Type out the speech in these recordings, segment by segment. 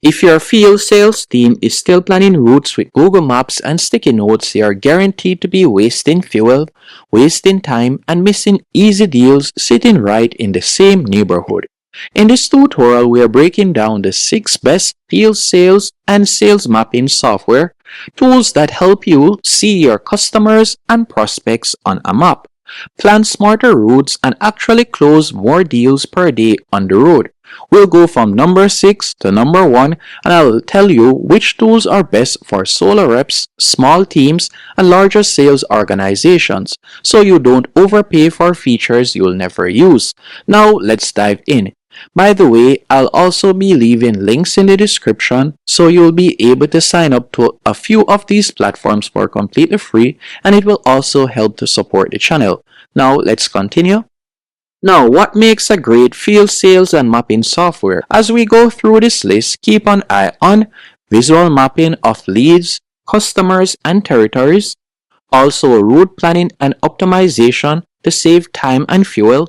If your field sales team is still planning routes with Google Maps and sticky notes, they are guaranteed to be wasting fuel, wasting time, and missing easy deals sitting right in the same neighborhood. In this tutorial, we are breaking down the 6 best field sales and sales mapping software tools that help you see your customers and prospects on a map, plan smarter routes, and actually close more deals per day on the road. We'll go from number 6 to number 1, and I'll tell you which tools are best for solo reps, small teams, and larger sales organizations, so you don't overpay for features you'll never use. Now let's dive in. By the way, I'll also be leaving links in the description so you'll be able to sign up to a few of these platforms for completely free, and it will also help to support the channel. Now let's continue. Now, what makes a great field sales and mapping software? As we go through this list, keep an eye on visual mapping of leads, customers, and territories, also route planning and optimization to save time and fuel.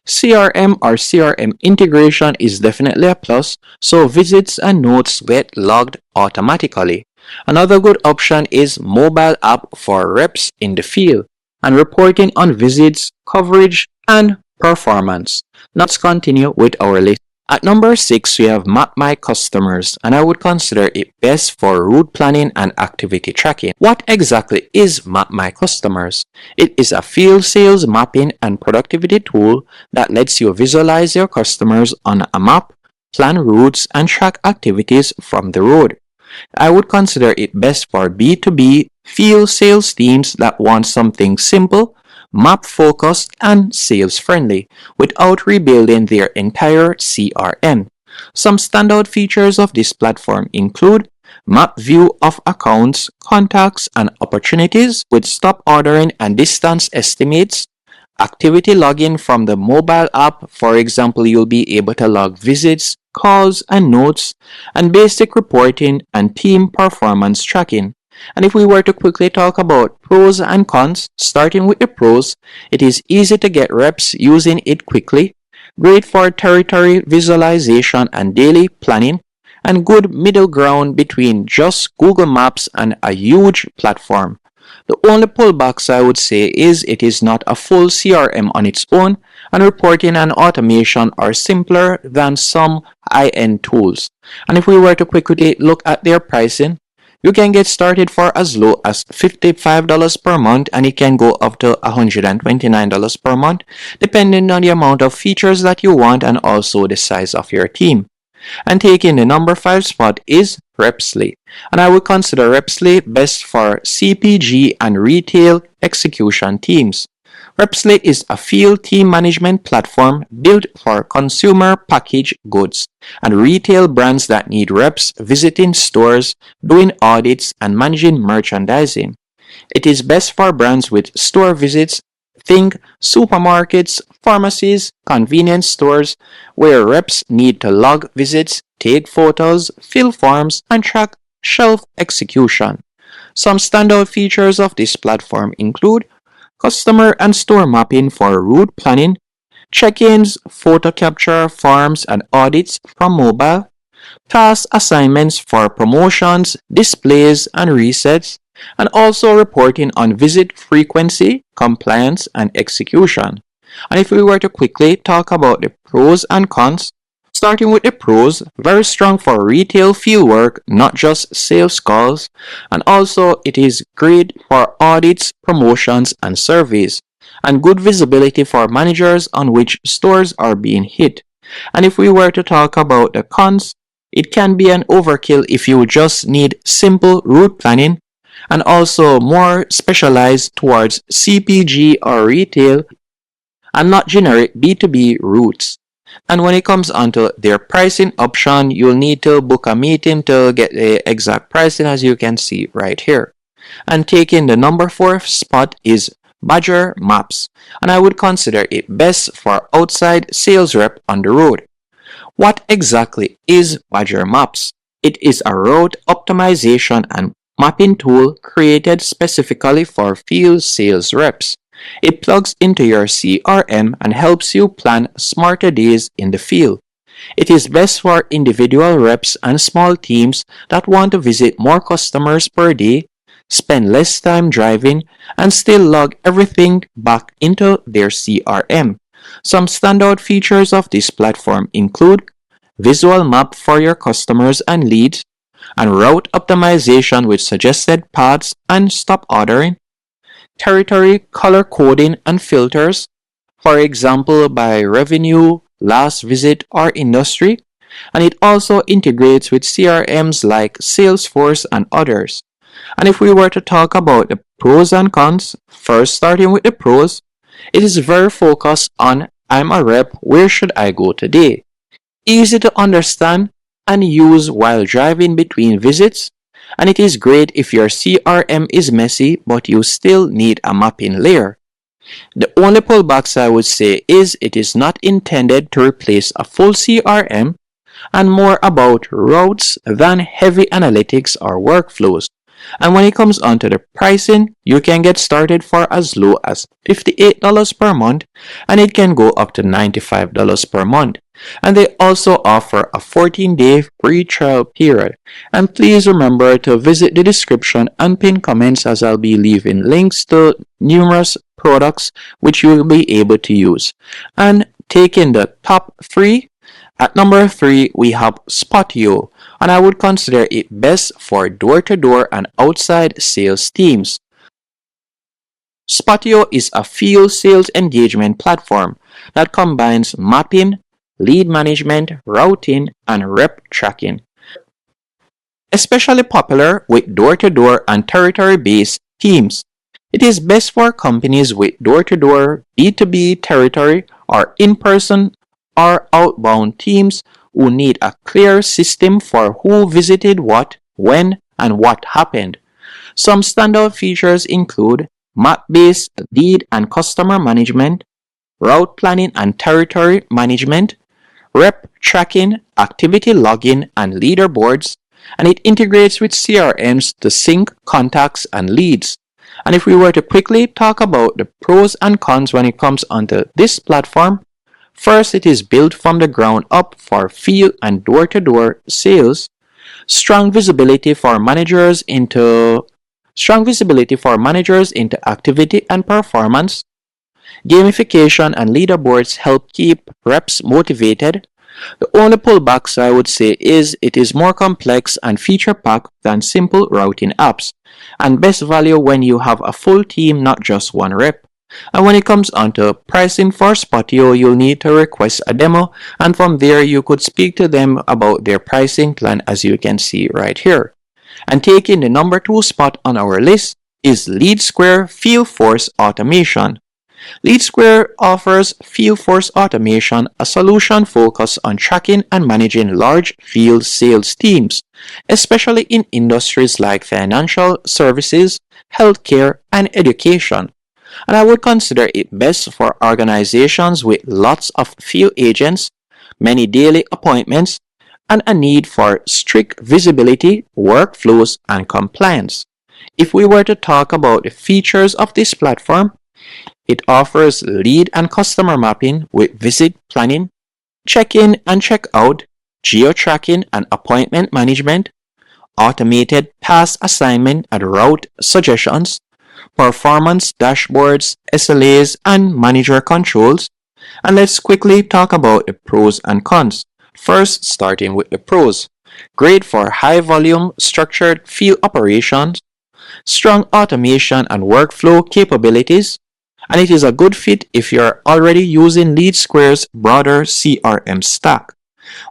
CRM or CRM integration is definitely a plus, so visits and notes get logged automatically. Another good option is mobile app for reps in the field and reporting on visits, coverage, and performance. Now let's continue with our list. At number 6, we have Map My Customers, and I would consider it best for route planning and activity tracking. What exactly is Map My Customers? It is a field sales mapping and productivity tool that lets you visualize your customers on a map, plan routes, and track activities from the road. I would consider it best for B2B field sales teams that want something simple, map-focused, and sales-friendly without rebuilding their entire CRM. Some standout features of this platform include map view of accounts, contacts, and opportunities with stop ordering and distance estimates, activity logging from the mobile app. For example, you'll be able to log visits, calls, and notes, and basic reporting and team performance tracking. And if we were to quickly talk about pros and cons, starting with the pros, it is easy to get reps using it quickly, great for territory visualization and daily planning, and good middle ground between just Google Maps and a huge platform. The only pullbacks I would say is it is not a full CRM on its own, and reporting and automation are simpler than some high-end tools. And if we were to quickly look at their pricing, you can get started for as low as $55 per month, and it can go up to $129 per month depending on the amount of features that you want and also the size of your team. And taking the number 5 spot is Repsly, and I would consider Repsly best for CPG and retail execution teams. Repsly is a field team management platform built for consumer packaged goods and retail brands that need reps visiting stores, doing audits, and managing merchandising. It is best for brands with store visits. Think supermarkets, pharmacies, convenience stores, where reps need to log visits, take photos, fill forms, and track shelf execution. Some standout features of this platform include customer and store mapping for route planning, check-ins, photo capture, forms, and audits from mobile, task assignments for promotions, displays, and resets, and also reporting on visit frequency, compliance, and execution. And if we were to quickly talk about the pros and cons, starting with the pros, very strong for retail field work, not just sales calls, and also it is great for audits, promotions, and surveys, and good visibility for managers on which stores are being hit. And if we were to talk about the cons, it can be an overkill if you just need simple route planning, and also more specialized towards CPG or retail, and not generic B2B routes. And when it comes onto their pricing option, you'll need to book a meeting to get the exact pricing, as you can see right here. And taking the number 4 spot is Badger Maps, and I would consider it best for outside sales rep on the road. What exactly is Badger Maps? It is a route optimization and mapping tool created specifically for field sales reps. It plugs into your CRM and helps you plan smarter days in the field. It is best for individual reps and small teams that want to visit more customers per day, spend less time driving, and still log everything back into their CRM. Some standout features of this platform include visual map for your customers and leads, and route optimization with suggested paths and stop ordering, territory color coding and filters, for example by revenue, last visit, or industry, and it also integrates with CRMs like Salesforce and others. And if we were to talk about the pros and cons, first starting with the pros, it is very focused on I'm a rep, where should I go today? Easy to understand and use while driving between visits, and it is great if your CRM is messy but you still need a mapping layer. The only pullbacks I would say is it is not intended to replace a full CRM and more about routes than heavy analytics or workflows. And when it comes onto the pricing, you can get started for as low as $58 per month and it can go up to $95 per month. And they also offer a 14-day free trial period. And please remember to visit the description and pin comments as I'll be leaving links to numerous products which you will be able to use. And taking the top 3, at number 3 we have Spotio, and I would consider it best for door-to-door and outside sales teams. Spotio is a field sales engagement platform that combines mapping, lead management, routing, and rep tracking. Especially popular with door-to-door and territory-based teams. It is best for companies with door-to-door, B2B territory, or in-person or outbound teams who need a clear system for who visited what, when, and what happened. Some standout features include map-based lead and customer management, route planning and territory management, rep tracking, activity logging, and leaderboards, and it integrates with CRMs to sync contacts and leads. And if we were to quickly talk about the pros and cons when it comes onto this platform, first, it is built from the ground up for field and door-to-door sales, strong visibility for managers into activity and performance. Gamification and leaderboards help keep reps motivated. The only pullbacks I would say is it is more complex and feature-packed than simple routing apps, and best value when you have a full team, not just one rep. And when it comes onto pricing for Spotio, you'll need to request a demo, and from there you could speak to them about their pricing plan as you can see right here. And taking the number 2 spot on our list is LeadSquared Field Force Automation. LeadSquared offers Field Force Automation, a solution focused on tracking and managing large field sales teams, especially in industries like financial services, healthcare, and education. And I would consider it best for organizations with lots of field agents, many daily appointments, and a need for strict visibility, workflows, and compliance. If we were to talk about the features of this platform, it offers lead and customer mapping with visit planning, check-in and check-out, geo-tracking and appointment management, automated task assignment and route suggestions, performance dashboards, SLAs, and manager controls. And let's quickly talk about the pros and cons. First, starting with the pros. Great for high volume, structured field operations, strong automation and workflow capabilities, and it is a good fit if you're already using LeadSquared's broader CRM stack.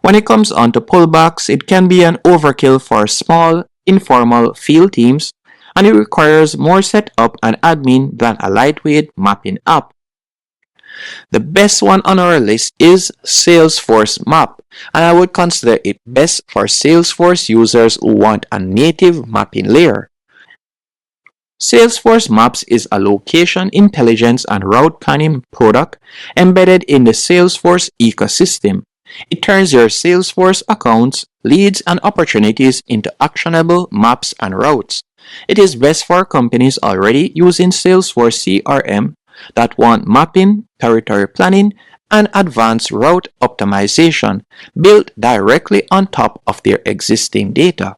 When it comes onto pullbacks, it can be an overkill for small, informal field teams, and it requires more setup and admin than a lightweight mapping app. The best one on our list is Salesforce Map, and I would consider it best for Salesforce users who want a native mapping layer. Salesforce Maps is a location intelligence and route planning product embedded in the Salesforce ecosystem. It turns your Salesforce accounts, leads, and opportunities into actionable maps and routes. It is best for companies already using Salesforce CRM that want mapping, territory planning, and advanced route optimization built directly on top of their existing data.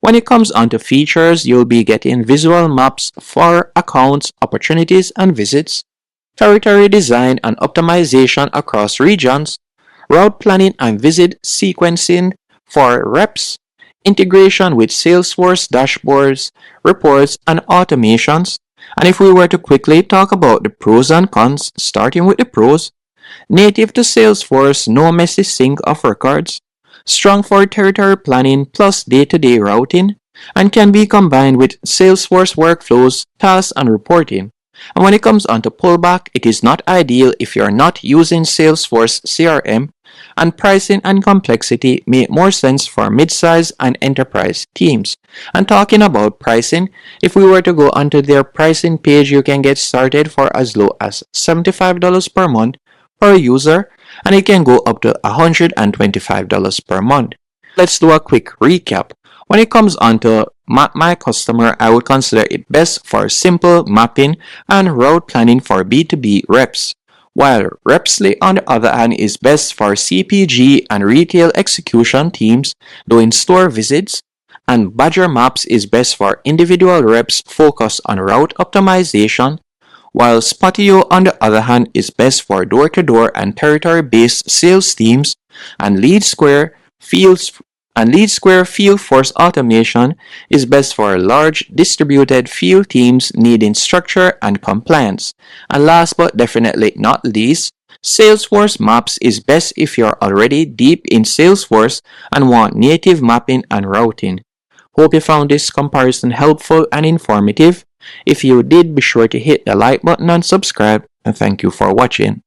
When it comes onto features, you'll be getting visual maps for accounts, opportunities, and visits, territory design and optimization across regions, route planning and visit sequencing for reps, integration with Salesforce dashboards, reports, and automations. And if we were to quickly talk about the pros and cons, starting with the pros, native to Salesforce, no messy sync of records, strong for territory planning plus day-to-day routing, and can be combined with Salesforce workflows, tasks, and reporting. And when it comes onto pullback, it is not ideal if you are not using Salesforce CRM, and pricing and complexity make more sense for mid-size and enterprise teams. And talking about pricing, if we were to go onto their pricing page, you can get started for as low as $75 per month per user, and it can go up to $125 per month. Let's do a quick recap. When it comes onto Map My Customer, I would consider it best for simple mapping and route planning for B2B reps, while Repsly on the other hand is best for CPG and retail execution teams doing store visits, and Badger Maps is best for individual reps focused on route optimization, while Spotio on the other hand is best for door-to-door and territory-based sales teams, and LeadSquared Field Force Automation is best for large distributed field teams needing structure and compliance. And last but definitely not least, Salesforce Maps is best if you're already deep in Salesforce and want native mapping and routing. Hope you found this comparison helpful and informative. If you did, be sure to hit the like button and subscribe, and thank you for watching.